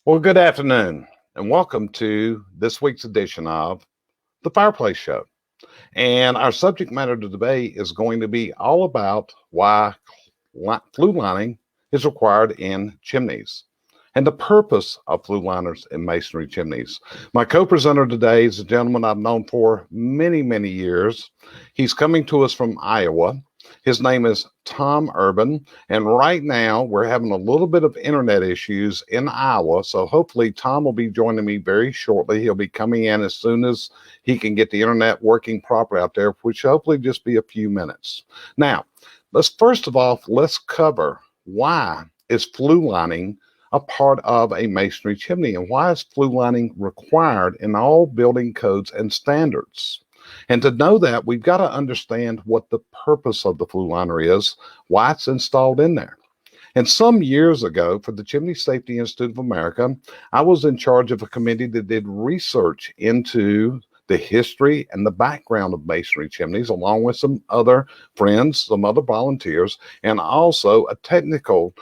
Well, good afternoon, and welcome to this week's edition of the Fireplace Show. And our subject matter today is going to be all about why flue lining is required in chimneys and the purpose of flue liners in masonry chimneys. My co-presenter today is a gentleman I've known for many, many years. He's coming to us from Iowa. His name is Tom Urban, and right now we're having a little bit of internet issues in Iowa, so hopefully Tom will be joining me very shortly. He'll be coming in as soon as he can get the internet working properly out there, which hopefully just be a few minutes. Now, let's cover why is flue lining a part of a masonry chimney, and why is flue lining required in all building codes and standards. And to know that, we've got to understand what the purpose of the flue liner is, why it's installed in there. And some years ago, for the Chimney Safety Institute of America, I was in charge of a committee that did research into the history and the background of masonry chimneys, along with some other friends, some other volunteers, and also a technical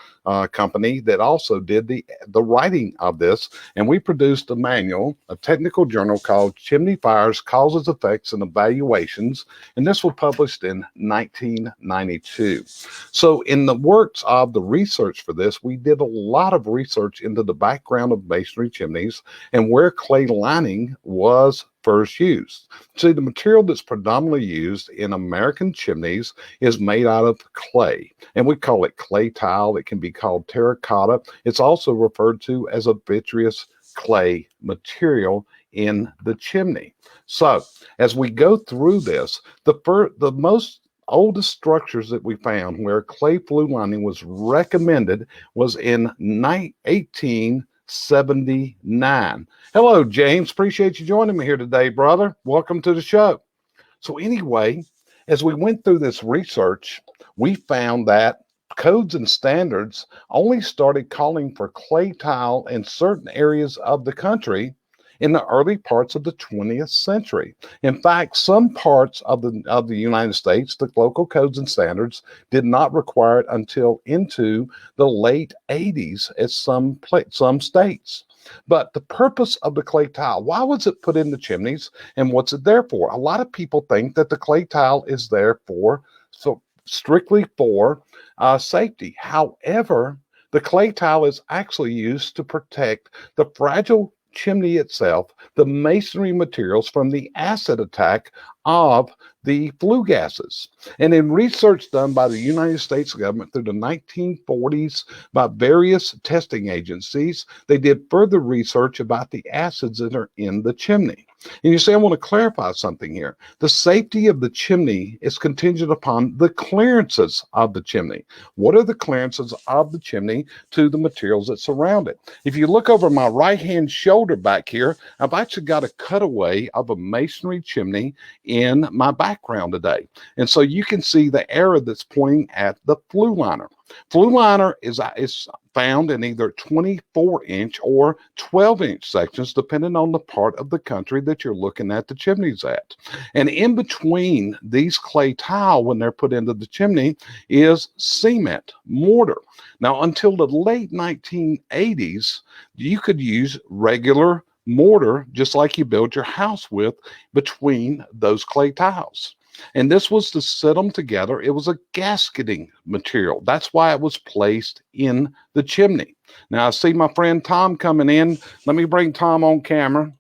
company that also did the writing of this. And we produced a manual, a technical journal called Chimney Fires, Causes, Effects, and Evaluations. And this was published in 1992. So in the works of the research for this, we did a lot of research into the background of masonry chimneys and where clay lining was first used. See, the material that's predominantly used in American chimneys is made out of clay, and we call it clay tile. It can be called terracotta. It's also referred to as a vitreous clay material in the chimney. So as we go through this, the most oldest structures that we found where clay flue lining was recommended was in 1879. Hello, James. Appreciate you joining me here today, brother. Welcome to the show. So anyway, as we went through this research, we found that codes and standards only started calling for clay tile in certain areas of the country in the early parts of the 20th century. In fact, some parts of the United States, the local codes and standards did not require it until into the late 80s at some states. But the purpose of the clay tile, why was it put in the chimneys, and what's it there for? A lot of people think that the clay tile is there strictly for safety. However, the clay tile is actually used to protect the fragile chimney itself, the masonry materials, from the acid attack of the flue gases. And in research done by the United States government through the 1940s by various testing agencies, they did further research about the acids that are in the chimney. And you say, I want to clarify something here. The safety of the chimney is contingent upon the clearances of the chimney. What are the clearances of the chimney to the materials that surround it? If you look over my right-hand shoulder back here, I've actually got a cutaway of a masonry chimney in my background today. And so you can see the arrow that's pointing at the flue liner. Flue liner is found in either 24-inch or 12-inch sections, depending on the part of the country that you're looking at the chimneys at. And in between these clay tile, when they're put into the chimney, is cement, mortar. Now, until the late 1980s, you could use regular mortar, just like you build your house with, between those clay tiles. And this was to set them together. It was a gasketing material. That's why it was placed in the chimney. Now, I see my friend Tom coming in. Let me bring Tom on camera.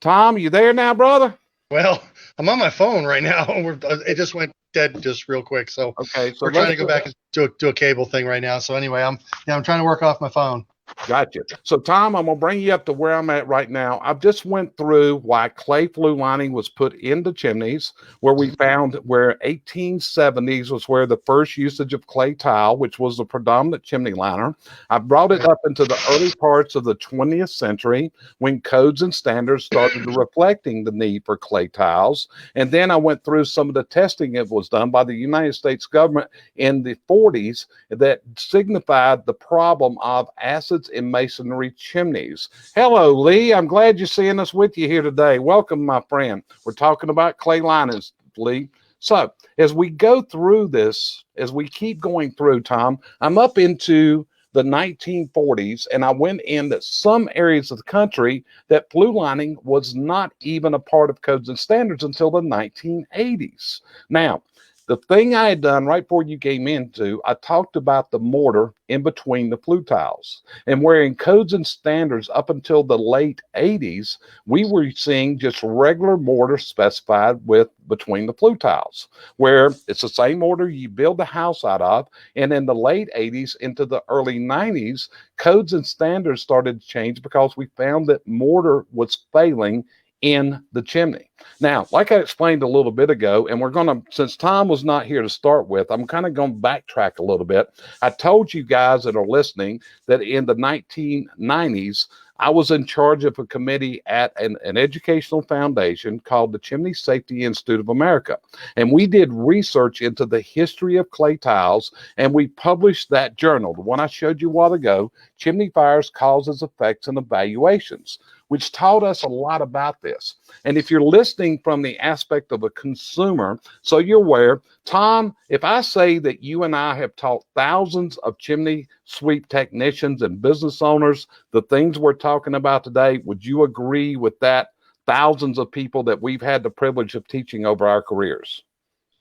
Tom, you there now, brother? Well, I'm on my phone right now. It just went dead just real quick. So, okay, so we're trying to go back to a cable thing right now. So anyway, I'm trying to work off my phone. Gotcha. So, Tom, I'm going to bring you up to where I'm at right now. I've just went through why clay flue lining was put into chimneys, where we found where 1870s was where the first usage of clay tile, which was the predominant chimney liner. I brought it up into the early parts of the 20th century when codes and standards started reflecting the need for clay tiles. And then I went through some of the testing that was done by the United States government in the 40s that signified the problem of acids in masonry chimneys. Hello, Lee. I'm glad you're seeing us with you here today. Welcome, my friend. We're talking about clay linings, Lee. So as we go through this, as we keep going through, Tom, I'm up into the 1940s, and I went into some areas of the country that flue lining was not even a part of codes and standards until the 1980s. Now, the thing I had done right before you came into, I talked about the mortar in between the flue tiles. And where in codes and standards up until the late 80s, we were seeing just regular mortar specified with between the flue tiles, where it's the same mortar you build the house out of. And in the late 80s into the early 90s, codes and standards started to change because we found that mortar was failing in the chimney. Now, like I explained a little bit ago, and we're going to, since Tom was not here to start with, I'm kind of going to backtrack a little bit. I told you guys that are listening that in the 1990s, I was in charge of a committee at an educational foundation called the Chimney Safety Institute of America. And we did research into the history of clay tiles, and we published that journal, the one I showed you a while ago, Chimney Fires, Causes, Effects, and Evaluations, which taught us a lot about this. And if you're listening from the aspect of a consumer, so you're aware, Tom, if I say that you and I have taught thousands of chimney sweep technicians and business owners the things we're talking about today, would you agree with that? Thousands of people that we've had the privilege of teaching over our careers.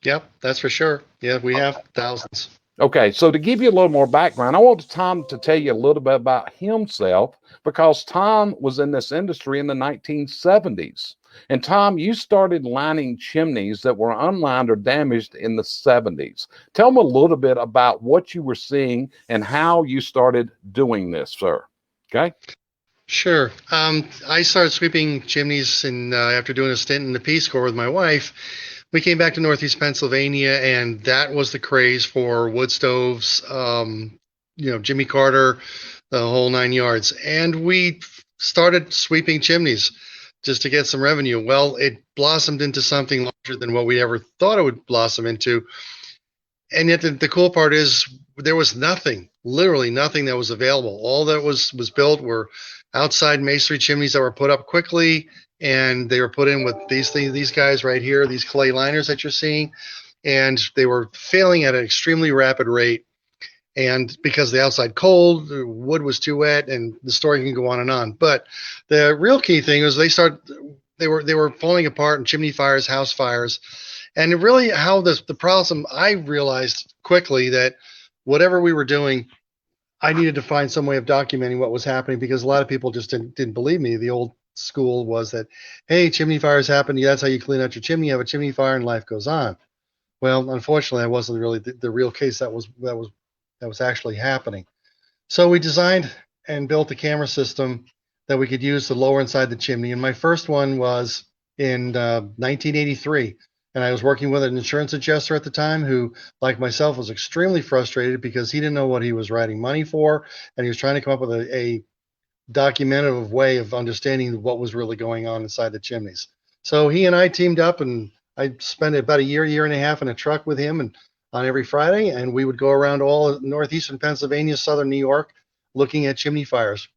Yep, that's for sure. Yeah, we have thousands. Okay, so to give you a little more background, I want Tom to tell you a little bit about himself, because Tom was in this industry in the 1970s. And Tom, you started lining chimneys that were unlined or damaged in the 70s. Tell them a little bit about what you were seeing and how you started doing this, sir. Okay? Sure. I started sweeping chimneys after doing a stint in the Peace Corps with my wife. We came back to Northeast Pennsylvania, and that was the craze for wood stoves, Jimmy Carter, the whole 9 yards. And we started sweeping chimneys just to get some revenue. Well, it blossomed into something larger than what we ever thought it would blossom into. And yet the cool part is there was nothing, literally nothing that was available. All that was built were outside masonry chimneys that were put up quickly, and they were put in with these guys right here, these clay liners that you're seeing, and they were failing at an extremely rapid rate. And because the outside cold, the wood was too wet, and the story can go on and on. But the real key thing was they were falling apart in chimney fires, house fires, and really how the problem, I realized quickly that whatever we were doing, I needed to find some way of documenting what was happening, because a lot of people just didn't believe me. The old school was that, hey, chimney fires happen. Yeah, that's how you clean out your chimney. You have a chimney fire and life goes on. Well, unfortunately, that wasn't really the real case that was actually happening. So we designed and built a camera system that we could use to lower inside the chimney. And my first one was in 1983. And I was working with an insurance adjuster at the time who, like myself, was extremely frustrated because he didn't know what he was writing money for. And he was trying to come up with a documentative way of understanding what was really going on inside the chimneys. So he and I teamed up, and I spent about a year and a half in a truck with him and on every Friday. And we would go around all northeastern Pennsylvania, southern New York, looking at chimney fires.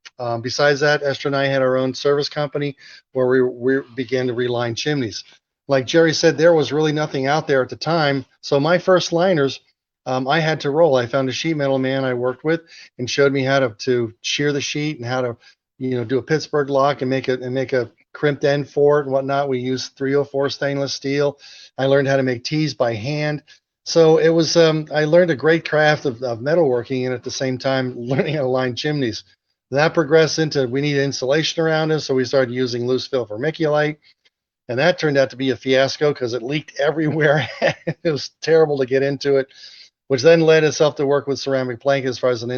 Besides that, Esther and I had our own service company where we began to reline chimneys. Like Jerry said, there was really nothing out there at the time. So my first liners, I had to roll. I found a sheet metal man I worked with and showed me how to shear the sheet and how to, do a Pittsburgh lock and make a crimped end for it and whatnot. We used 304 stainless steel. I learned how to make tees by hand. So it was, I learned a great craft of metalworking, and at the same time learning how to line chimneys. That progressed into, we needed insulation around us, so we started using loose fill vermiculite. And that turned out to be a fiasco because it leaked everywhere. It was terrible to get into it, which then led itself to work with ceramic blanket as far as an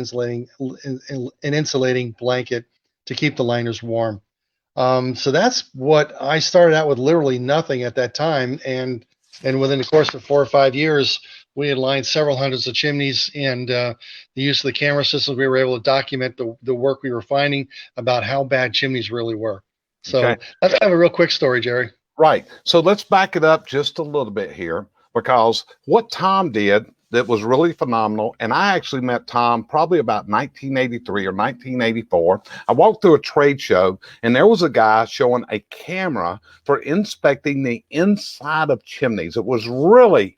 insulating blanket to keep the liners warm. So that's what I started out with, literally nothing at that time. And within the course of 4 or 5 years, we had lined several hundreds of chimneys, and the use of the camera systems, we were able to document the work we were finding about how bad chimneys really were. So Okay. that's kind of a real quick story, Jerry. Right. So let's back it up just a little bit here, because what Tom did that was really phenomenal, and I actually met Tom probably about 1983 or 1984. I walked through a trade show, and there was a guy showing a camera for inspecting the inside of chimneys. It was really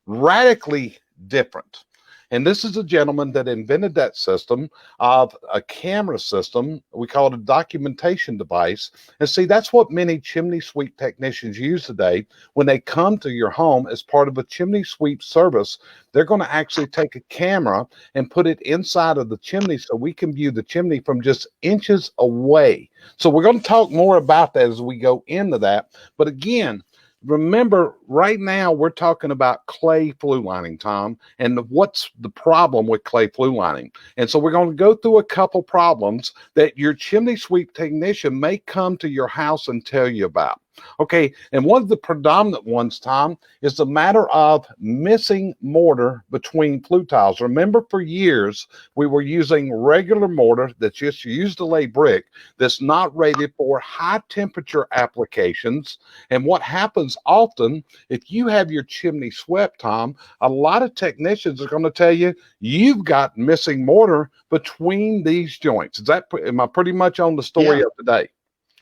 radically different. And this is a gentleman that invented that system of a camera system. We call it a documentation device. And see, that's what many chimney sweep technicians use today when they come to your home as part of a chimney sweep service. They're going to actually take a camera and put it inside of the chimney so we can view the chimney from just inches away. So we're going to talk more about that as we go into that. But again, remember, right now we're talking about clay flue lining, Tom, and what's the problem with clay flue lining. And so we're going to go through a couple problems that your chimney sweep technician may come to your house and tell you about. Okay, and one of the predominant ones, Tom, is the matter of missing mortar between flue tiles. Remember, for years, we were using regular mortar that's just used to lay brick, that's not rated for high temperature applications. And what happens often, if you have your chimney swept, Tom, a lot of technicians are going to tell you, you've got missing mortar between these joints. Am I pretty much on the story of today?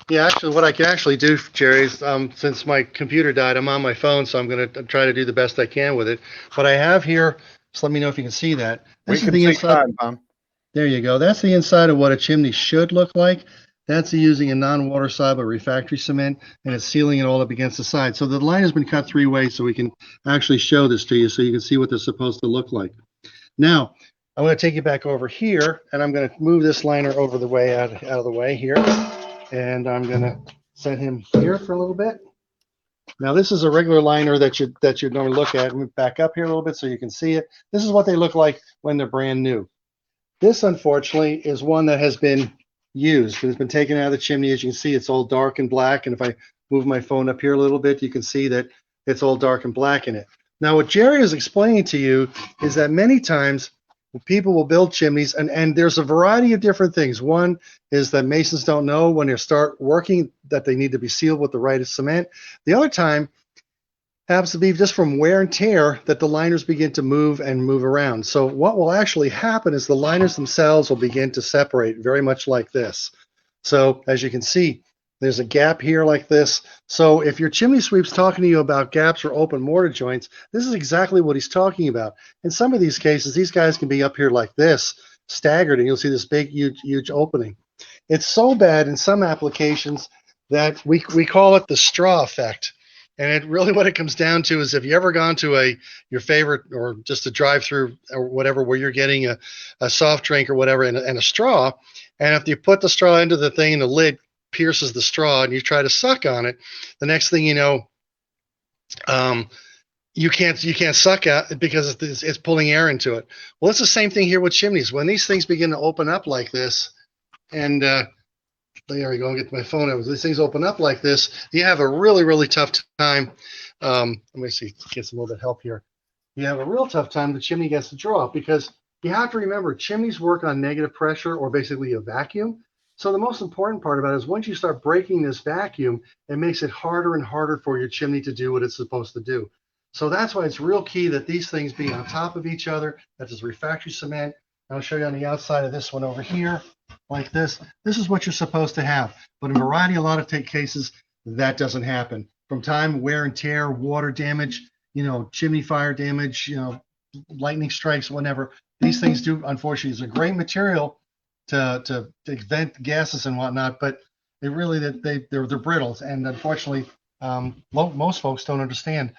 Yeah, actually, what I can actually do, Jerry, is since my computer died, I'm on my phone, so I'm going to try to do the best I can with it. But I have here, just let me know if you can see that. This is the inside. Tom. There you go. That's the inside of what a chimney should look like. That's using a non-water soluble refractory cement, and it's sealing it all up against the side. So the line has been cut 3 ways, so we can actually show this to you so you can see what they're supposed to look like. Now, I'm going to take you back over here, and I'm going to move this liner over the way out of the way here. And I'm going to set him here for a little bit. Now, this is a regular liner that you'd normally look at. Move back up here a little bit so you can see it. This is what they look like when they're brand new. This, unfortunately, is one that has been used. It's been taken out of the chimney. As you can see, it's all dark and black. And if I move my phone up here a little bit, you can see that it's all dark and black in it. Now, what Jerry is explaining to you is that many times people will build chimneys, and there's a variety of different things. One is that masons don't know when they start working that they need to be sealed with the right cement. The other time happens to be just from wear and tear that the liners begin to move around. So what will actually happen is the liners themselves will begin to separate very much like this. So as you can see, there's a gap here like this. So if your chimney sweep's talking to you about gaps or open mortar joints, this is exactly what he's talking about. In some of these cases, these guys can be up here like this, staggered, and you'll see this big, huge opening. It's so bad in some applications that we call it the straw effect. And it really, what it comes down to is, if you ever gone to your favorite, or just a drive-through or whatever, where you're getting a soft drink or whatever and a straw, and if you put the straw into the thing and the lid pierces the straw and you try to suck on it, the next thing you know, you can't suck out because it's pulling air into it. Well, it's the same thing here with chimneys. When these things begin to open up like this, and there we go, I'll get my phone out. These things open up like this, you have a really tough time. Let me see, get some little bit of help here. You have a real tough time, the chimney gets to draw, because you have to remember, chimneys work on negative pressure, or basically a vacuum. So the most important part about it is, once you start breaking this vacuum, it makes it harder and harder for your chimney to do what it's supposed to do. So that's why it's real key that these things be on top of each other. That is refractory cement. I'll show you on the outside of this one over here, like this. This is what you're supposed to have. But in a lot of cases, that doesn't happen. From time, wear and tear, water damage, chimney fire damage, lightning strikes, whatever. These things do, unfortunately, is a great material to vent gases and whatnot, but they're brittle, and unfortunately, most folks don't understand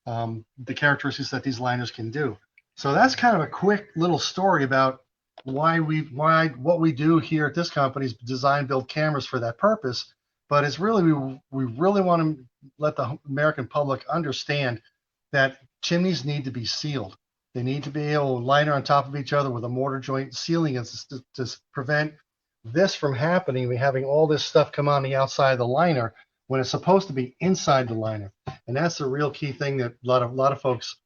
the characteristics that these liners can do. So that's kind of a quick little story about what we do here at this company is design, build cameras for that purpose. But it's really, we really want to let the American public understand that chimneys need to be sealed. They need to be able to liner on top of each other with a mortar joint sealing to prevent this from happening. We're having all this stuff come on the outside of the liner when it's supposed to be inside the liner. And that's the real key thing that a lot of folks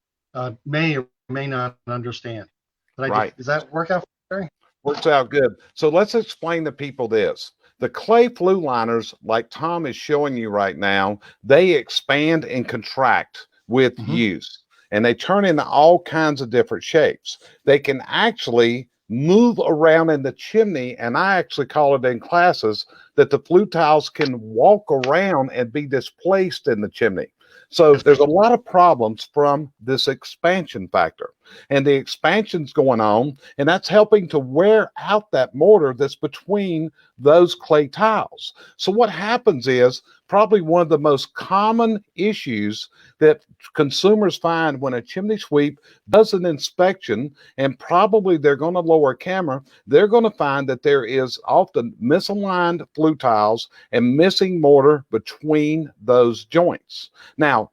may or may not understand. Right. Does that work out for you? Works out good. So let's explain to people this. The clay flue liners, like Tom is showing you right now, they expand and contract with use. And they turn into all kinds of different shapes. They can actually move around in the chimney, and I actually call it in classes that the flue tiles can walk around and be displaced in the chimney. So there's a lot of problems from this expansion factor. and the expansion's going on, and that's helping to wear out that mortar that's between those clay tiles. So what happens is probably one of the most common issues that consumers find when a chimney sweep does an inspection, and probably they're going to lower a camera, they're going to find that there is often misaligned flue tiles and missing mortar between those joints. Now,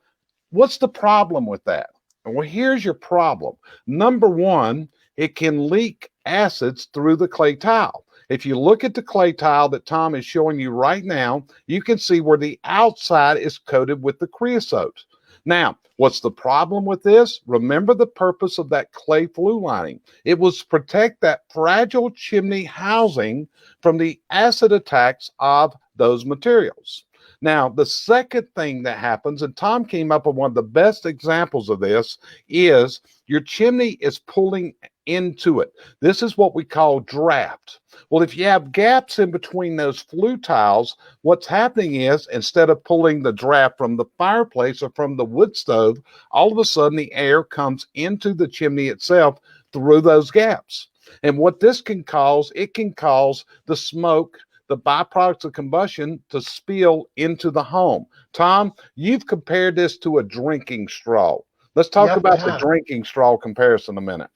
what's the problem with that? Well, here's your problem. Number one, it can leak acids through the clay tile. If you look at the clay tile that Tom is showing you right now, you can see where the outside is coated with the creosote. Now, what's the problem with this? Remember the purpose of that clay flue lining. It was to protect that fragile chimney housing from the acid attacks of those materials. Now, the second thing that happens, and Tom came up with one of the best examples of this, is your chimney is pulling into it. This is what we call draft. Well, if you have gaps in between those flue tiles, what's happening is instead of pulling the draft from the fireplace or from the wood stove, all of a sudden the air comes into the chimney itself through those gaps. And what this can cause, it can cause the smoke, the byproducts of combustion to spill into the home. Tom, you've compared this to a drinking straw. Let's talk about the drinking straw comparison a minute.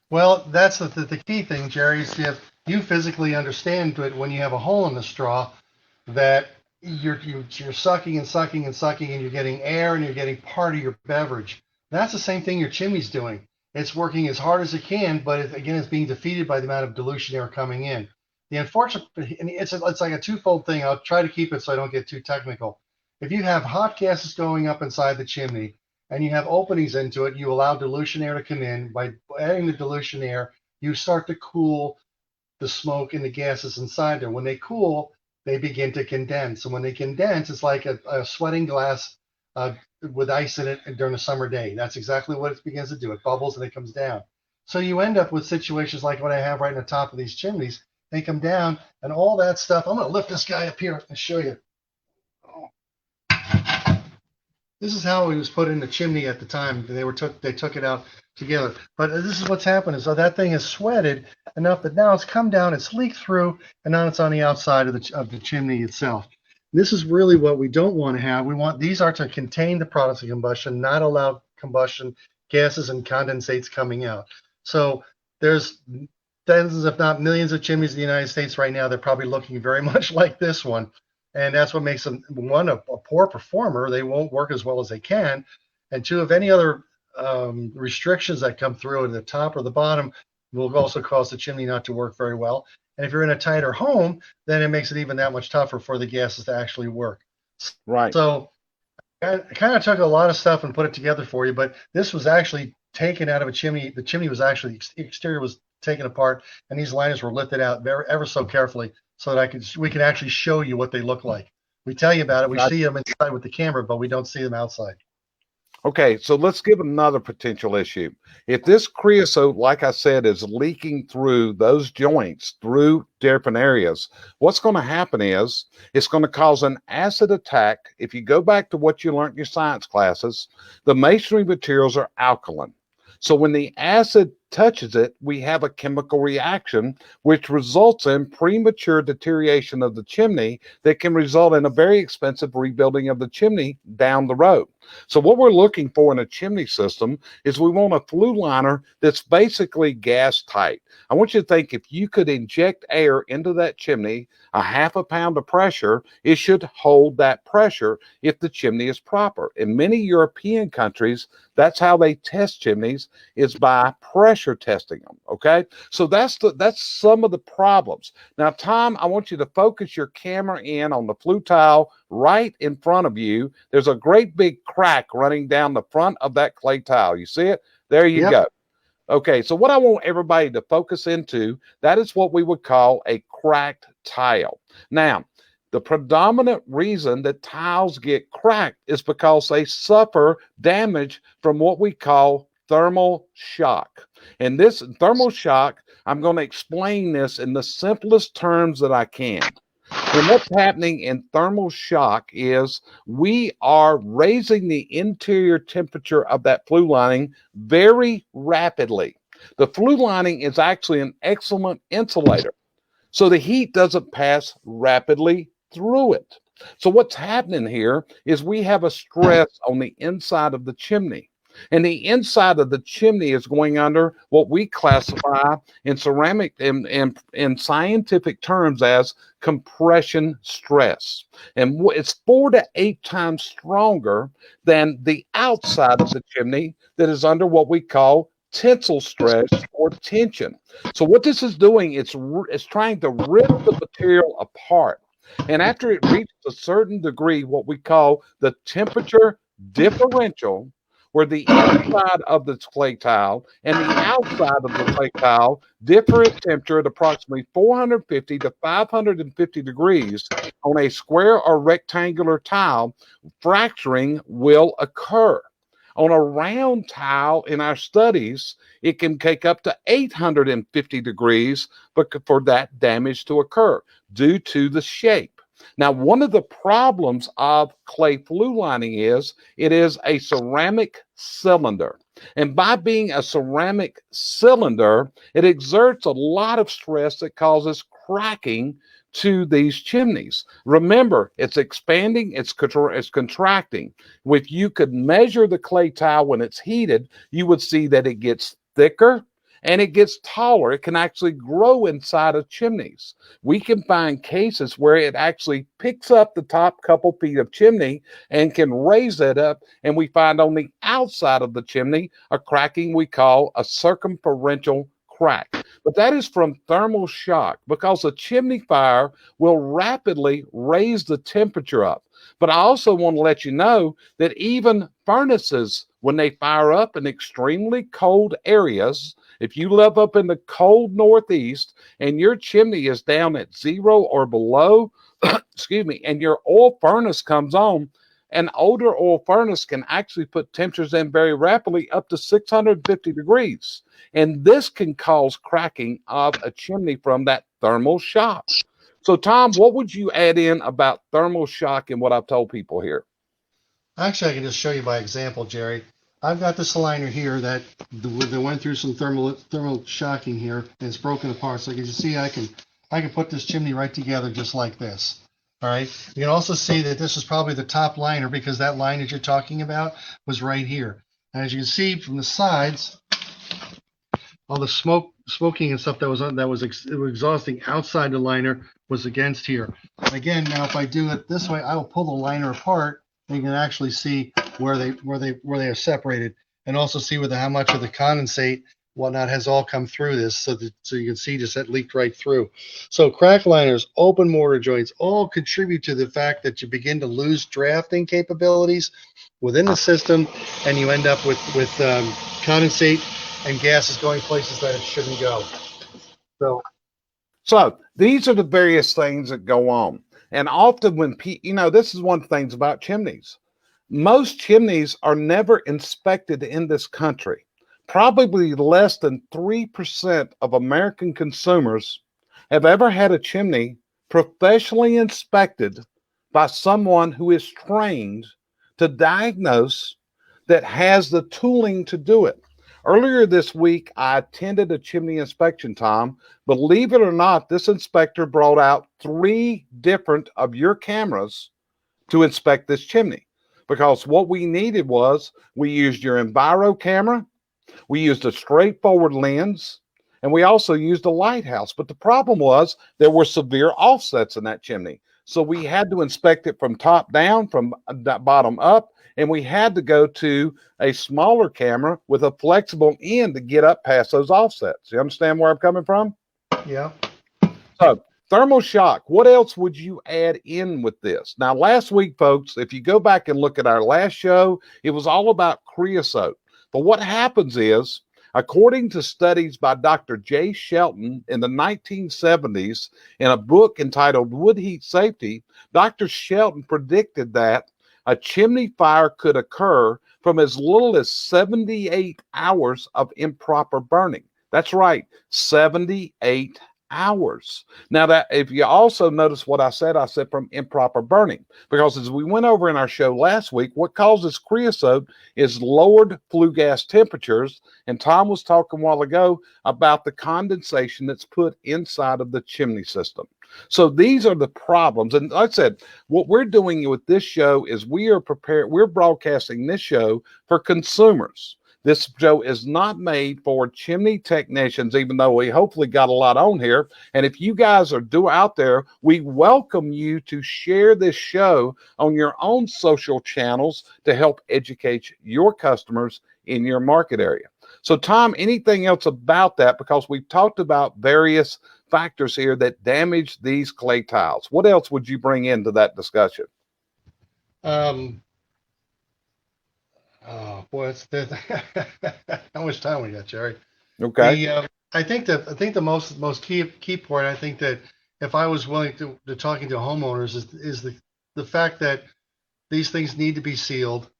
Well, that's the key thing, Jerry, is if you physically understand it when you have a hole in the straw, that you're sucking and sucking and sucking, and you're getting air and you're getting part of your beverage. That's the same thing your chimney's doing. It's working as hard as it can, but it's being defeated by the amount of dilution air coming in. The unfortunate, and it's like a twofold thing. I'll try to keep it so I don't get too technical. If you have hot gases going up inside the chimney and you have openings into it, you allow dilution air to come in. By adding the dilution air, you start to cool the smoke and the gases inside there. When they cool, they begin to condense. And when they condense, it's like a sweating glass with ice in it during a summer day. That's exactly what it begins to do. It bubbles and it comes down. So you end up with situations like what I have right on the top of these chimneys. They come down and all that stuff. I'm going to lift this guy up here and show you. This is how it was put in the chimney at the time. They took it out together. But this is what's happened is that thing has sweated enough that now it's come down, it's leaked through, and now it's on the outside of the chimney itself. This is really what we don't want to have. These are to contain the products of combustion, not allow combustion gases and condensates coming out. So there's dozens, if not millions, of chimneys in the United States right now. They're probably looking very much like this one. And that's what makes them, one, a poor performer. They won't work as well as they can. And two, if any other restrictions that come through at the top or the bottom will also cause the chimney not to work very well. And if you're in a tighter home, then it makes it even that much tougher for the gases to actually work. Right. So I kind of took a lot of stuff and put it together for you, but this was actually taken out of a chimney. The chimney was actually, the exterior was taken apart, and these liners were lifted out ever so carefully so that we can actually show you what they look like. We tell you about it. We see them inside with the camera, but we don't see them outside. Okay, so let's give another potential issue. If this creosote, like I said, is leaking through those joints, through different areas, what's going to happen is it's going to cause an acid attack. If you go back to what you learned in your science classes, the masonry materials are alkaline. So when the acid touches it, we have a chemical reaction, which results in premature deterioration of the chimney that can result in a very expensive rebuilding of the chimney down the road. So what we're looking for in a chimney system is we want a flue liner that's basically gas tight. I want you to think if you could inject air into that chimney, a half a pound of pressure, it should hold that pressure if the chimney is proper. In many European countries, that's how they test chimneys, is by pressure testing them. Okay, so that's some of the problems. Now, Tom, I want you to focus your camera in on the flue tile right in front of you. There's a great big crack running down the front of that clay tile. You see it? There you go. Okay, so what I want everybody to focus into, that is what we would call a cracked tile. Now, the predominant reason that tiles get cracked is because they suffer damage from what we call thermal shock. And this thermal shock, I'm going to explain this in the simplest terms that I can. And what's happening in thermal shock is we are raising the interior temperature of that flue lining very rapidly. The flue lining is actually an excellent insulator, so the heat doesn't pass rapidly through it. So what's happening here is we have a stress on the inside of the chimney. And the inside of the chimney is going under what we classify in ceramic in scientific terms as compression stress. And it's 4 to 8 times stronger than the outside of the chimney that is under what we call tensile stress or tension. So what this is doing, it's trying to rip the material apart. And after it reaches a certain degree, what we call the temperature differential, where the inside of the clay tile and the outside of the clay tile differ in temperature at approximately 450 to 550 degrees on a square or rectangular tile, fracturing will occur. On a round tile in our studies, it can take up to 850 degrees for that damage to occur due to the shape. Now, one of the problems of clay flue lining is it is a ceramic cylinder. And by being a ceramic cylinder, it exerts a lot of stress that causes cracking to these chimneys. Remember, it's expanding, it's contracting. If you could measure the clay tile when it's heated, you would see that it gets thicker and it gets taller. It can actually grow inside of chimneys. We can find cases where it actually picks up the top couple feet of chimney and can raise it up, and we find on the outside of the chimney a cracking we call a circumferential crack. But that is from thermal shock, because a chimney fire will rapidly raise the temperature up. But I also want to let you know that even furnaces, when they fire up in extremely cold areas, if you live up in the cold Northeast and your chimney is down at 0 or below, excuse me, and your oil furnace comes on, an older oil furnace can actually put temperatures in very rapidly up to 650 degrees. And this can cause cracking of a chimney from that thermal shock. So, Tom, what would you add in about thermal shock and what I've told people here? Actually, I can just show you by example, Jerry. I've got this liner here that went through some thermal shocking here, and it's broken apart. So you can see I can put this chimney right together just like this. All right. You can also see that this is probably the top liner, because that line that you're talking about was right here. And as you can see from the sides, all the smoking and stuff that was exhausting outside the liner was against here. Again, now if I do it this way, I will pull the liner apart. And you can actually see where they are separated, and also see how much of the condensate whatnot has all come through this, so you can see just that leaked right through. So crack liners, open mortar joints, all contribute to the fact that you begin to lose drafting capabilities within the system, and you end up with condensate and gases going places that it shouldn't go. So these are the various things that go on. And often when this is one of the things about chimneys. Most chimneys are never inspected in this country. Probably less than 3% of American consumers have ever had a chimney professionally inspected by someone who is trained to diagnose, that has the tooling to do it. Earlier this week, I attended a chimney inspection, Tom. Believe it or not, this inspector brought out 3 different of your cameras to inspect this chimney, because what we needed was, we used your Enviro camera, we used a straightforward lens, and we also used a lighthouse. But the problem was there were severe offsets in that chimney. So we had to inspect it from top down, from bottom up, and we had to go to a smaller camera with a flexible end to get up past those offsets. You understand where I'm coming from? Yeah. So thermal shock, what else would you add in with this? Now, last week, folks, if you go back and look at our last show, it was all about creosote. But what happens is, according to studies by Dr. J. Shelton in the 1970s, in a book entitled Wood Heat Safety, Dr. Shelton predicted that a chimney fire could occur from as little as 78 hours of improper burning. That's right, 78 hours. Now, that if you also notice what I said from improper burning, because as we went over in our show last week, what causes creosote is lowered flue gas temperatures. And Tom was talking a while ago about the condensation that's put inside of the chimney system. So these are the problems. And like I said, what we're doing with this show is we're broadcasting this show for consumers. This show is not made for chimney technicians, even though we hopefully got a lot on here. And if you guys are out there, we welcome you to share this show on your own social channels to help educate your customers in your market area. So, Tom, anything else about that? Because we've talked about various factors here that damage these clay tiles. What else would you bring into that discussion? Oh boy, how much time we got, Jerry? Okay. I think the most key point. I think that if I was willing to talking to homeowners is the fact that these things need to be sealed.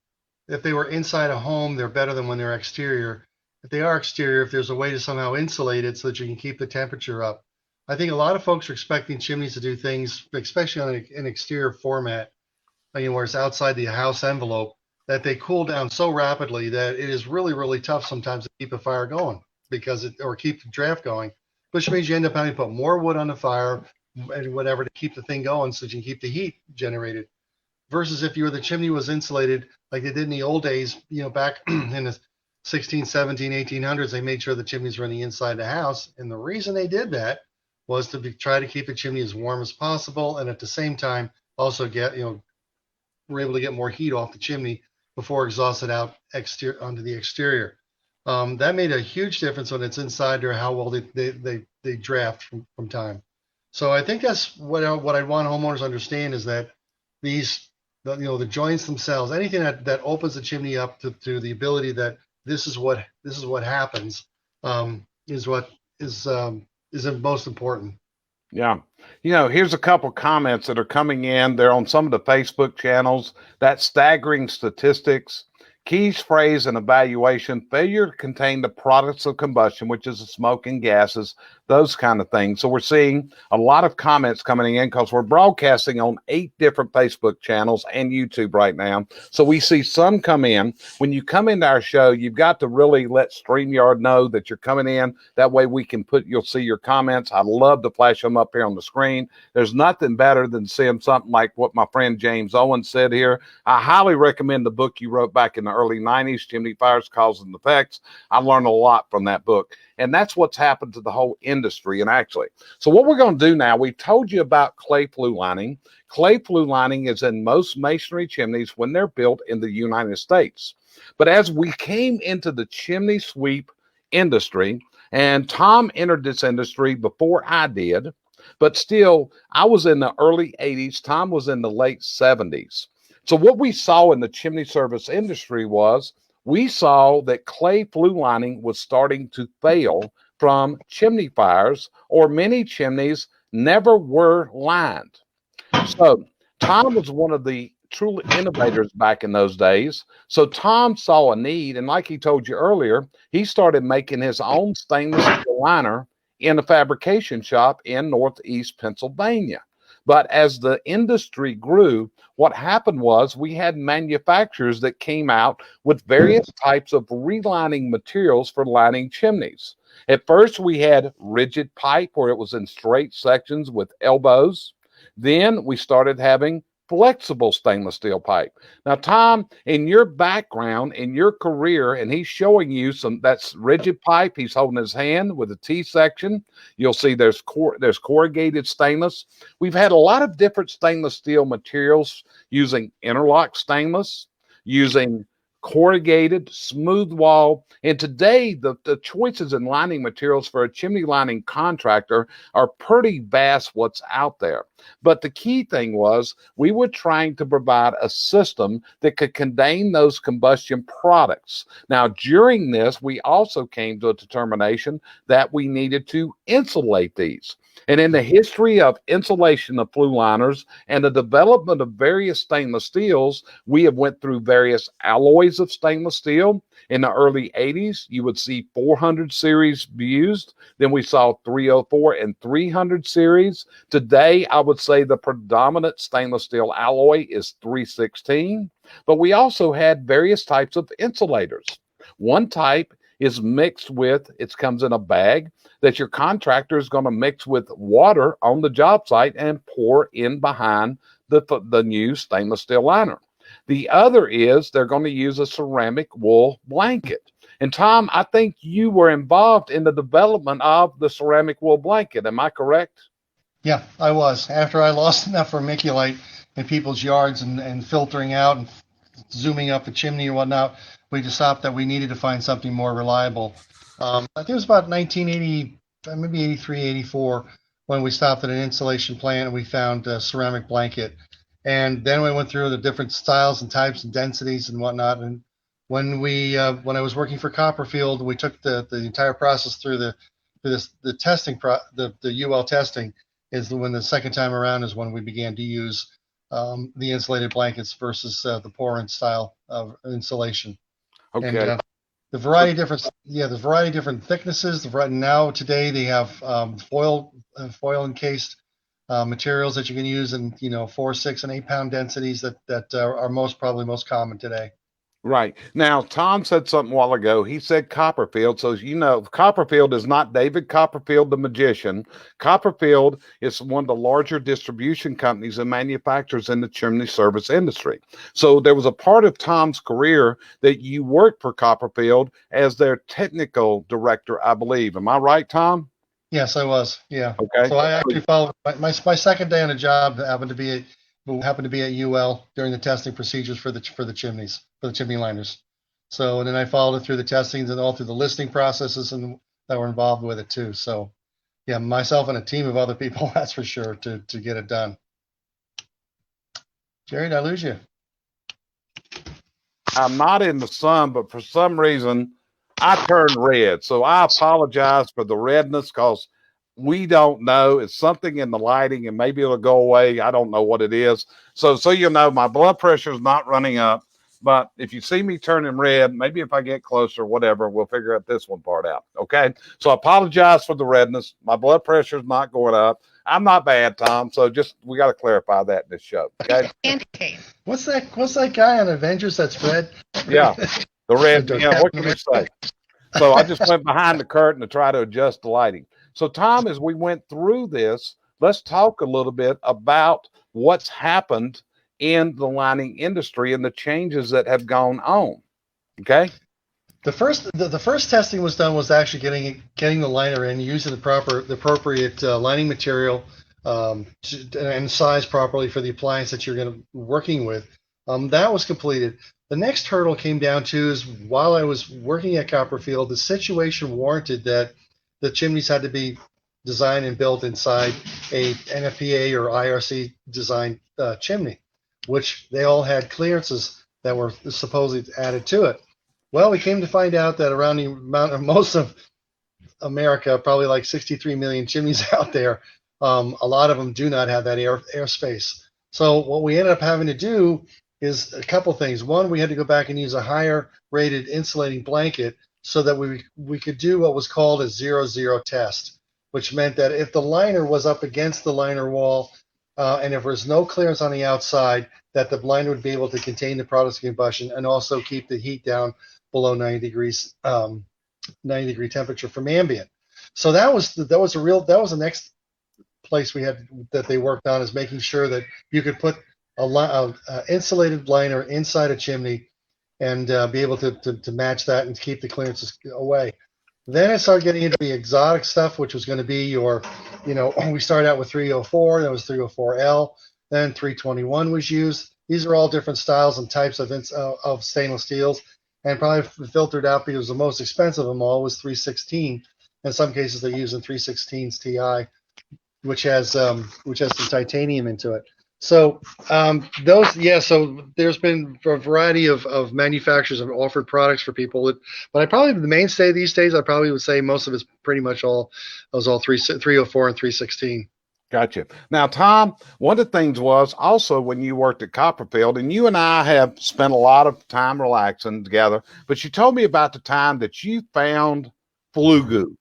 If they were inside a home, they're better than when they're exterior. If they are exterior, if there's a way to somehow insulate it so that you can keep the temperature up. I think a lot of folks are expecting chimneys to do things, especially on an exterior format, where it's outside the house envelope, that they cool down so rapidly that it is really, really tough sometimes to keep a fire going or keep the draft going, which means you end up having to put more wood on the fire and whatever to keep the thing going so that you can keep the heat generated. Versus if the chimney was insulated like they did in the old days, back in the 16, 17, 1800s, they made sure the chimneys were on the inside of the house. And the reason they did that was to try to keep the chimney as warm as possible. And at the same time, also we're able to get more heat off the chimney before exhausted out onto the exterior. That made a huge difference when it's inside or how well they draft from time. So I think that's what I want homeowners to understand is that the joints themselves, anything that opens the chimney up to the ability that this is what happens, is what is most important. Yeah. Here's a couple comments that are coming in. They're on some of the Facebook channels. That staggering statistics. Keys, phrase, and evaluation. Failure to contain the products of combustion, which is the smoke and gases, those kind of things. So we're seeing a lot of comments coming in because we're broadcasting on 8 different Facebook channels and YouTube right now. So we see some come in. When you come into our show, you've got to really let StreamYard know that you're coming in. That way you'll see your comments. I love to flash them up here on the screen. There's nothing better than seeing something like what my friend James Owen said here. I highly recommend the book you wrote back in the early 90s, Chimney Fires, Causes and Effects. I learned a lot from that book. And that's what's happened to the whole industry. And actually, so what we're going to do now, we've told you about clay flue lining. Clay flue lining is in most masonry chimneys when they're built in the United States. But as we came into the chimney sweep industry, and Tom entered this industry before I did, but still, I was in the early 80s. Tom was in the late 70s. So what we saw in the chimney service industry was we saw that clay flue lining was starting to fail from chimney fires, or many chimneys never were lined. So Tom was one of the true innovators back in those days. So Tom saw a need, and like he told you earlier, he started making his own stainless steel liner in a fabrication shop in Northeast Pennsylvania. But as the industry grew, what happened was we had manufacturers that came out with various types of relining materials for lining chimneys. At first, we had rigid pipe where it was in straight sections with elbows. Then we started having flexible stainless steel pipe. Now, Tom, in your background, in your career, and he's showing you that's rigid pipe. He's holding his hand with a T section. You'll see there's corrugated stainless. We've had a lot of different stainless steel materials using interlock stainless, using corrugated, smooth wall. And today, the choices in lining materials for a chimney lining contractor are pretty vast what's out there. But the key thing was we were trying to provide a system that could contain those combustion products. Now, during this, we also came to a determination that we needed to insulate these. And in the history of insulation of flue liners and the development of various stainless steels, we have went through various alloys of stainless steel. In the early 80s, you would see 400 series used. Then we saw 304 and 300 series. Today, I would say the predominant stainless steel alloy is 316, but we also had various types of insulators. One type is mixed with, it comes in a bag that your contractor is going to mix with water on the job site and pour in behind the new stainless steel liner. The other is they're going to use a ceramic wool blanket. And Tom, I think you were involved in the development of the ceramic wool blanket. Am I correct? Yeah, I was. After I lost enough vermiculite in people's yards and filtering out and zooming up the chimney or whatnot, we decided that we needed to find something more reliable. I think it was about 1980, maybe 83, 84, when we stopped at an insulation plant and we found a ceramic blanket. And then we went through the different styles and types and densities and whatnot. And when I was working for Copperfield, we took the entire process through the testing, the UL testing. Is when the second time around is when we began to use the insulated blankets versus the pour-in style of insulation. Okay. And the variety of different thicknesses. Now today they have foil encased materials that you can use in 4, 6, and 8 pound densities that are probably most common today. Right. Now, Tom said something a while ago. He said Copperfield. So, Copperfield is not David Copperfield, the magician. Copperfield is one of the larger distribution companies and manufacturers in the chimney service industry. So there was a part of Tom's career that you worked for Copperfield as their technical director, I believe. Am I right, Tom? Yes, I was. Yeah. Okay. So I actually followed my second day on the job happened to be at UL during the testing procedures for the chimneys, for the chimney liners. So, and then I followed it through the testings and all through the listing processes and that were involved with it too. So yeah, myself and a team of other people, that's for sure, to get it done. Jerry, did I lose you? I'm not in the sun, but for some reason I turned red. So I apologize for the redness because we don't know. It's something in the lighting and maybe it'll go away. I don't know what it is. So my blood pressure is not running up. But if you see me turning red, maybe if I get closer, whatever, we'll figure out this one part out. Okay. So I apologize for the redness. My blood pressure is not going up. I'm not bad, Tom. So we got to clarify that in this show. Okay. What's that guy on Avengers that's red? Yeah. The red. Yeah. What can you say? So I just went behind the curtain to try to adjust the lighting. So Tom, as we went through this, let's talk a little bit about what's happened in the lining industry and the changes that have gone on. Okay. The first testing was actually getting the liner in, using the appropriate lining material and size properly for the appliance that you're working with. That was completed. The next hurdle came down to is while I was working at Copperfield, the situation warranted that the chimneys had to be designed and built inside a NFPA or IRC designed chimney, which they all had clearances that were supposedly added to it. Well, we came to find out that around the amount of most of America, probably like 63 million chimneys out there, a lot of them do not have that airspace. So what we ended up having to do is a couple things. One, we had to go back and use a higher rated insulating blanket so that we could do what was called a 0-0 test, which meant that if the liner was up against the liner wall and if there was no clearance on the outside, that the liner would be able to contain the products of combustion and also keep the heat down below 90 degrees, 90 degree temperature from ambient. So that was the next place we had that they worked on, is making sure that you could put a insulated liner inside a chimney and be able to match that and keep the clearances away. Then I started getting into the exotic stuff, which was going to be we started out with 304, then was 304L, then 321 was used. These are all different styles and types of stainless steels, and probably filtered out because the most expensive of them all was 316. In some cases, they're using 316's Ti, which has some titanium into it. So those, yeah. So there's been a variety of manufacturers have offered products for people, but I probably the mainstay these days. I probably would say most of it's pretty much all those all 304 and 316. Gotcha. Now, Tom, one of the things was also when you worked at Copperfield, and you and I have spent a lot of time relaxing together, but you told me about the time that you found Flue goo,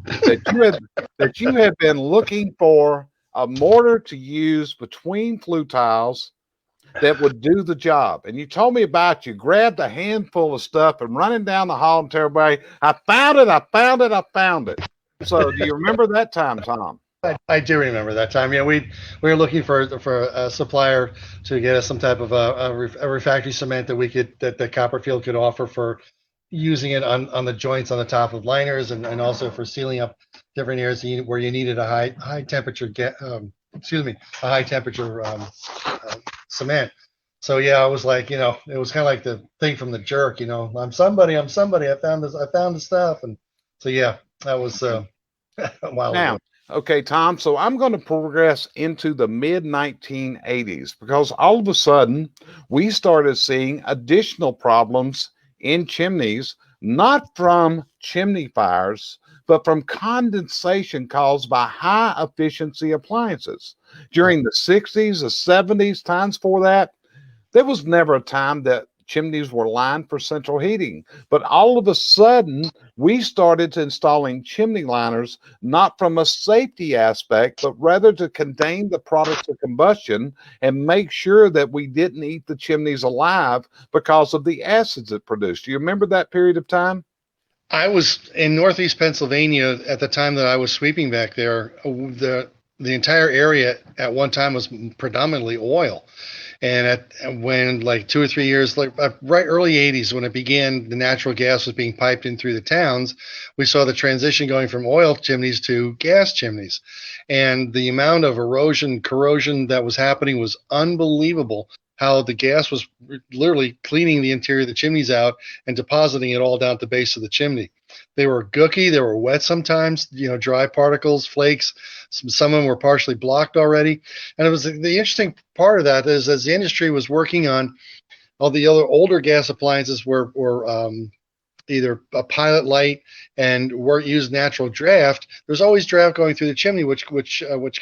that you had been looking for a mortar to use between flue tiles that would do the job. And you told me about you grabbed a handful of stuff and running down the hall and tell everybody, I found it, I found it, I found it. So do you remember that time, Tom? I do remember that time. Yeah, we were looking for a supplier to get us some type of a refractory cement that the Copperfield could offer for using it on the joints on the top of liners and also for sealing up different areas where you needed a high temperature a high temperature cement. So yeah, I was like, it was kind of like the thing from The Jerk, I'm somebody, I found the stuff, and so yeah, that was a while Now, ago. okay, Tom, so I'm going to progress into the mid 1980s because all of a sudden we started seeing additional problems in chimneys, not from chimney fires, but from condensation caused by high efficiency appliances. During the 60s, the 70s, times for that, there was never a time that chimneys were lined for central heating. But all of a sudden, we started to installing chimney liners, not from a safety aspect, but rather to contain the products of combustion and make sure that we didn't eat the chimneys alive because of the acids it produced. Do you remember that period of time? I was in Northeast Pennsylvania at the time that I was sweeping back there. The entire area at one time was predominantly oil, and when like 2 or 3 years, like right early '80s, when it began, the natural gas was being piped in through the towns. We saw the transition going from oil chimneys to gas chimneys, and the amount of corrosion that was happening was unbelievable. How the gas was literally cleaning the interior of the chimneys out and depositing it all down at the base of the chimney. They were gooky, they were wet sometimes, dry particles, flakes. Some of them were partially blocked already. And it was the interesting part of that is as the industry was working on all the other older gas appliances were either a pilot light and weren't used natural draft. There's always draft going through the chimney, which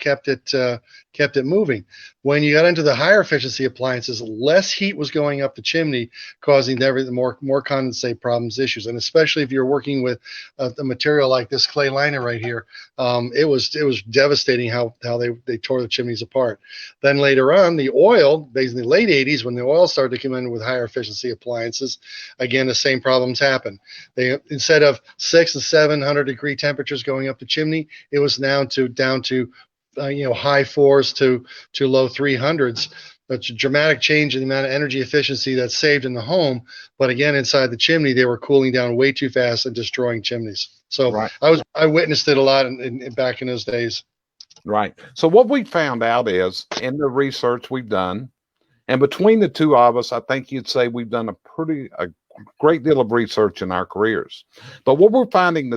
kept it moving. When you got into the higher efficiency appliances, less heat was going up the chimney, causing more condensate problems, issues, and especially if you're working with a material like this clay liner right here, it was devastating how they tore the chimneys apart. Then later on, the oil, basically in the late '80s, when the oil started to come in with higher efficiency appliances, again the same problems happened. They instead of 600 and 700 degree temperatures going up the chimney, it was now down to high fours to low 300s. That's a dramatic change in the amount of energy efficiency that's saved in the home. But again, inside the chimney, they were cooling down way too fast and destroying chimneys. So Right. I witnessed it a lot back in those days. Right. So what we found out is in the research we've done, and between the two of us, I think you'd say we've done a great deal of research in our careers. But what we're finding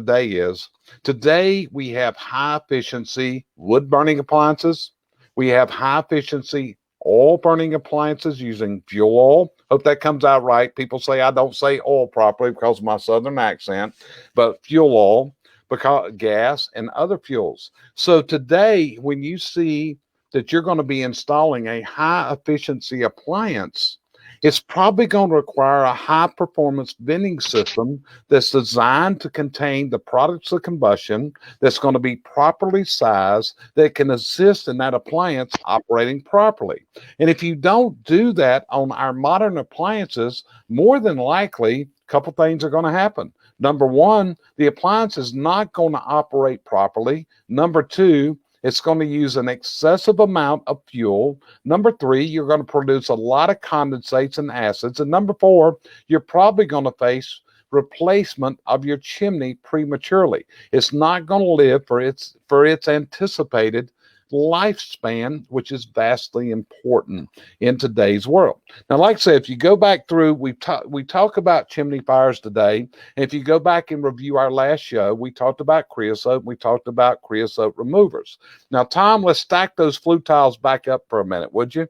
today we have high efficiency wood burning appliances. We have high efficiency oil burning appliances using fuel oil. Hope that comes out right. People say I don't say oil properly because of my southern accent, but fuel oil, because gas and other fuels. So today, when you see that you're going to be installing a high efficiency appliance, it's probably going to require a high performance venting system that's designed to contain the products of combustion, that's going to be properly sized, that can assist in that appliance operating properly. And if you don't do that on our modern appliances, more than likely, a couple things are going to happen. Number one, the appliance is not going to operate properly. Number two, it's going to use an excessive amount of fuel. Number three, you're going to produce a lot of condensates and acids. And number four, you're probably going to face replacement of your chimney prematurely. It's not going to live for its anticipated lifespan, which is vastly important in today's world. Now, like I said, if you go back through, we talk about chimney fires today. And if you go back and review our last show, we talked about creosote. We talked about creosote removers. Now, Tom, let's stack those flue tiles back up for a minute, would you?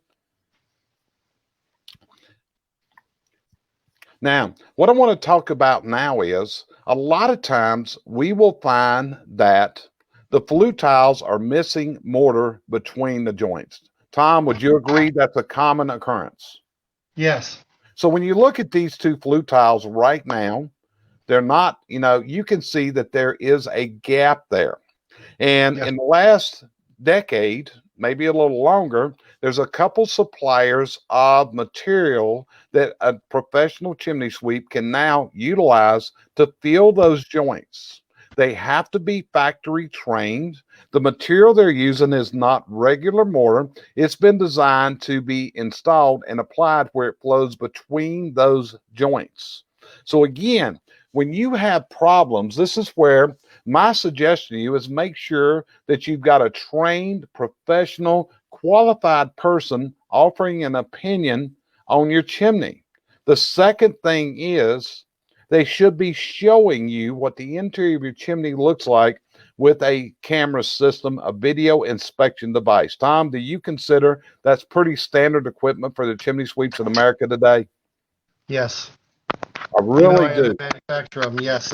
Now, what I want to talk about now is a lot of times we will find that the flue tiles are missing mortar between the joints. Tom, would you agree that's a common occurrence? Yes. So when you look at these two flue tiles right now, they're not, you can see that there is a gap there. And in the last decade, maybe a little longer, there's a couple suppliers of material that a professional chimney sweep can now utilize to fill those joints. They have to be factory trained. The material they're using is not regular mortar. It's been designed to be installed and applied where it flows between those joints. So again, when you have problems, this is where my suggestion to you is make sure that you've got a trained, professional, qualified person offering an opinion on your chimney. The second thing is they should be showing you what the interior of your chimney looks like with a camera system, a video inspection device. Tom, do you consider that's pretty standard equipment for the chimney sweeps in America today? Yes. I really do. Manufacture them. Yes,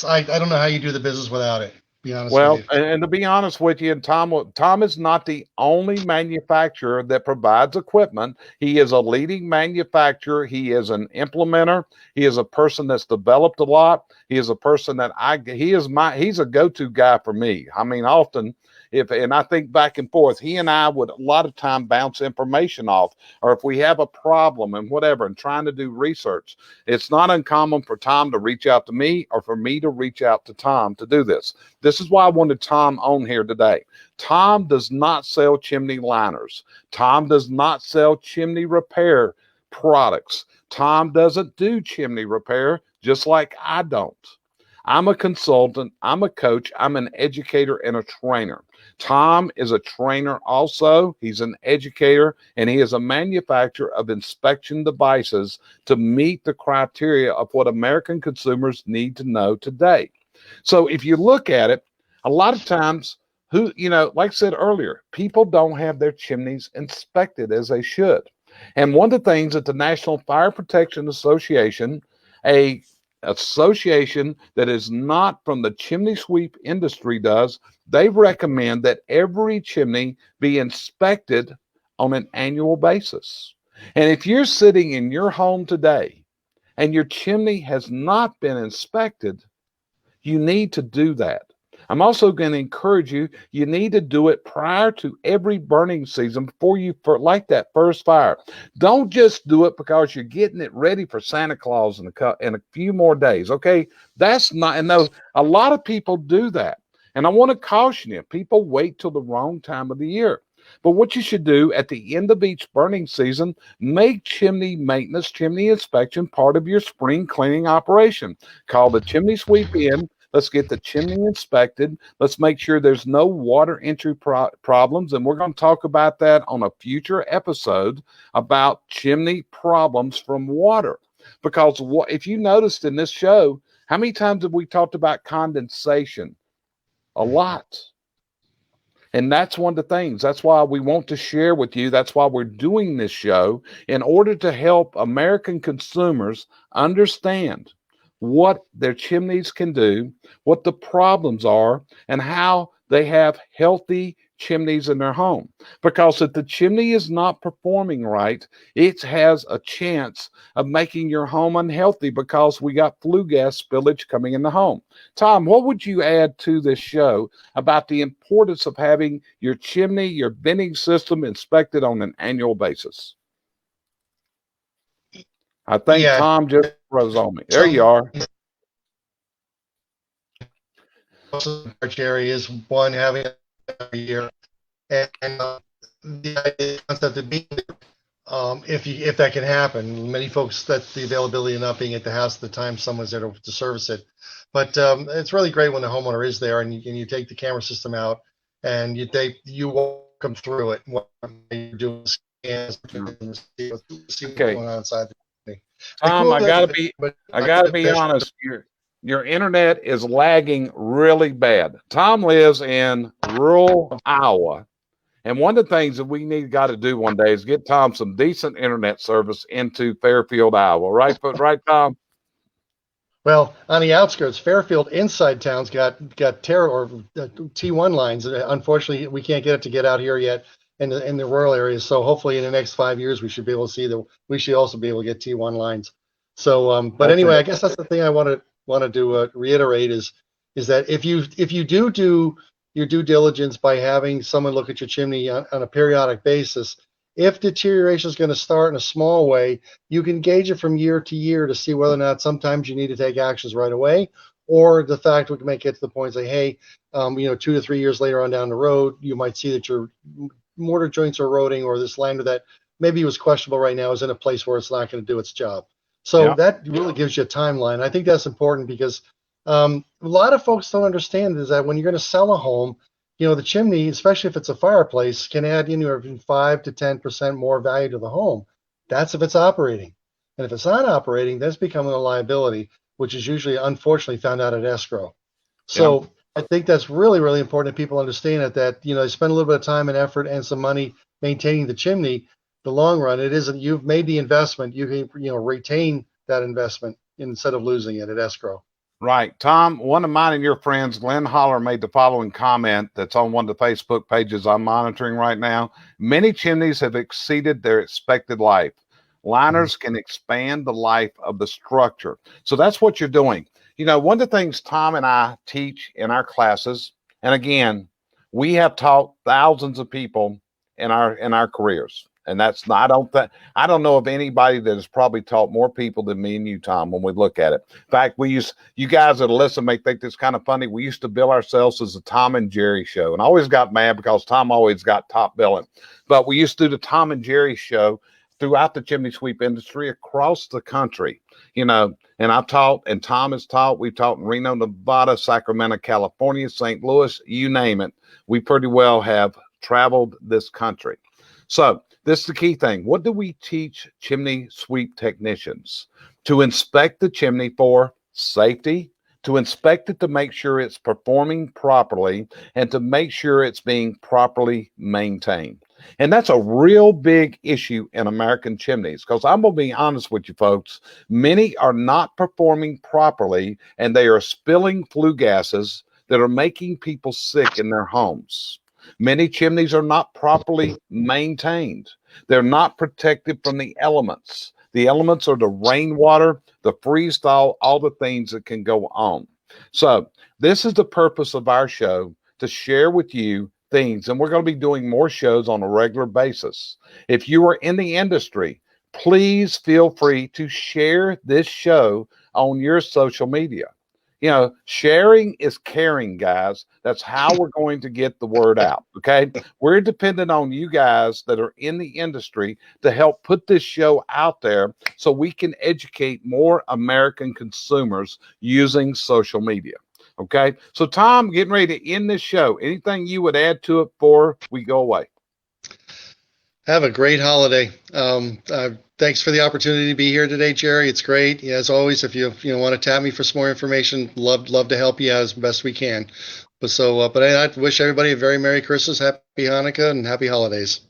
I don't know how you do the business without it. Be honest Well, with you. and to be honest with you, and Tom is not the only manufacturer that provides equipment. He is a leading manufacturer. He is an implementer. He is a person that's developed a lot. He is a person that he's a go-to guy for me. I mean, often and I think back and forth, he and I would a lot of time bounce information off, or if we have a problem and whatever, and trying to do research, it's not uncommon for Tom to reach out to me or for me to reach out to Tom to do this. This is why I wanted Tom on here today. Tom does not sell chimney liners. Tom does not sell chimney repair products. Tom doesn't do chimney repair, just like I don't. I'm a consultant, I'm a coach, I'm an educator and a trainer. Tom is a trainer also. He's an educator, and he is a manufacturer of inspection devices to meet the criteria of what American consumers need to know today. So if you look at it, a lot of times, like I said earlier, people don't have their chimneys inspected as they should. And one of the things that the National Fire Protection Association, a association that is not from the chimney sweep industry, does, they recommend that every chimney be inspected on an annual basis. And if you're sitting in your home today and your chimney has not been inspected, you need to do that. I'm also going to encourage you, you need to do it prior to every burning season before you light that first fire. Don't just do it because you're getting it ready for Santa Claus in a few more days, okay? That's not, and no, a lot of people do that. And I want to caution you, people wait till the wrong time of the year. But what you should do at the end of each burning season, make chimney maintenance, chimney inspection part of your spring cleaning operation. Call the chimney sweep in. Let's get the chimney inspected. Let's make sure there's no water entry problems. And we're going to talk about that on a future episode about chimney problems from water. Because if you noticed in this show, how many times have we talked about condensation? A lot. And that's one of the things. That's why we want to share with you. That's why we're doing this show, in order to help American consumers understand what their chimneys can do, what the problems are, and how they have healthy chimneys in their home. Because if the chimney is not performing right, it has a chance of making your home unhealthy, because we got flue gas spillage coming in the home. Tom, what would you add to this show about the importance of having your chimney, your venting system inspected on an annual basis? I think Tom just froze on me. There you are. Area is one having every year, and the concept of being there, if that can happen. Many folks, that's the availability of not being at the house at the time someone's there to service it. But it's really great when the homeowner is there, and you take the camera system out and you them through it. What you're doing scans, see what's Okay, going on inside the chimney. The Tom, cool I thing, gotta be, but I gotta be there's honest. Your internet is lagging really bad. Tom lives in rural Iowa, and one of the things that we got to do one day is get Tom some decent internet service into Fairfield, Iowa. Right, right, Tom. well, on the outskirts, Fairfield inside town's got T1 lines. Unfortunately, we can't get it to get out here yet in the rural areas. So hopefully, in the next 5 years, we should be able to see we should also be able to get T1 lines. So, but anyway, I guess that's the thing I wanted to reiterate is that if you do your due diligence by having someone look at your chimney on a periodic basis, if deterioration is going to start in a small way, you can gauge it from year to year to see whether or not sometimes you need to take actions right away, or the fact we may get to the point and say, hey, 2 to 3 years later on down the road, you might see that your mortar joints are eroding, or this liner that maybe was questionable right now is in a place where it's not going to do its job. So that really gives you a timeline. I think that's important because a lot of folks don't understand is that when you're going to sell a home, the chimney, especially if it's a fireplace, can add anywhere from 5 to 10% more value to the home. That's if it's operating. And if it's not operating, that's becoming a liability, which is usually, unfortunately, found out at escrow. So I think that's really, really important that people understand that they spend a little bit of time and effort and some money maintaining the chimney. The long run, it isn't you've made the investment, you can retain that investment instead of losing it at escrow. Right. Tom, one of mine and your friends, Glenn Holler, made the following comment that's on one of the Facebook pages I'm monitoring right now. Many chimneys have exceeded their expected life. Liners can expand the life of the structure. So that's what you're doing. One of the things Tom and I teach in our classes, and again, we have taught thousands of people in our careers. And that's not, I don't know of anybody that has probably taught more people than me and you, Tom, when we look at it. In fact, you guys that listen may think this kind of funny. We used to bill ourselves as the Tom and Jerry show. And I always got mad because Tom always got top billing. But we used to do the Tom and Jerry show throughout the chimney sweep industry across the country, and I've taught, and Tom has taught. We've taught in Reno, Nevada, Sacramento, California, St. Louis, you name it. We pretty well have traveled this country. So this is the key thing. What do we teach chimney sweep technicians? To inspect the chimney for safety, to inspect it to make sure it's performing properly, and to make sure it's being properly maintained. And that's a real big issue in American chimneys, because I'm going to be honest with you folks, many are not performing properly, and they are spilling flue gases that are making people sick in their homes. Many chimneys are not properly maintained. They're not protected from the elements. The elements are the rainwater, the freeze thaw, all the things that can go on. So this is the purpose of our show, to share with you things, and we're going to be doing more shows on a regular basis. If you are in the industry, please feel free to share this show on your social media. Sharing is caring, guys. That's how we're going to get the word out. Okay. We're dependent on you guys that are in the industry to help put this show out there so we can educate more American consumers using social media. Okay. So, Tom, getting ready to end this show. Anything you would add to it before we go away? Have a great holiday. Thanks for the opportunity to be here today, Jerry. It's great. As always, if you want to tap me for some more information, love to help you out as best we can. But I wish everybody a very Merry Christmas, Happy Hanukkah, and Happy Holidays.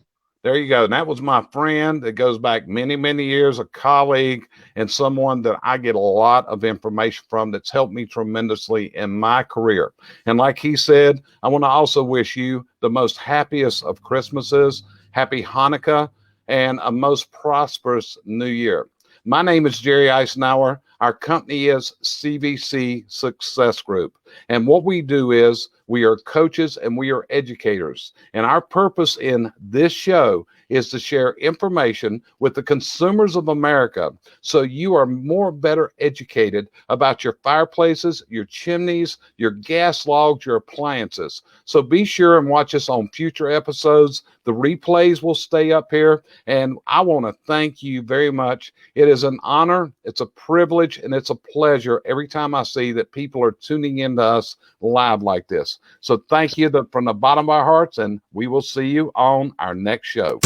There you go. And that was my friend that goes back many, many years, a colleague, and someone that I get a lot of information from that's helped me tremendously in my career. And like he said, I want to also wish you the most happiest of Christmases, Happy Hanukkah, and a most prosperous New Year. My name is Jerry Isenhour. Our company is CVC Success Group. And what we do is we are coaches and we are educators. And our purpose in this show is to share information with the consumers of America so you are better educated about your fireplaces, your chimneys, your gas logs, your appliances. So be sure and watch us on future episodes. The replays will stay up here. And I want to thank you very much. It is an honor, it's a privilege, and it's a pleasure every time I see that people are tuning in to us live like this. So thank you from the bottom of our hearts, and we will see you on our next show.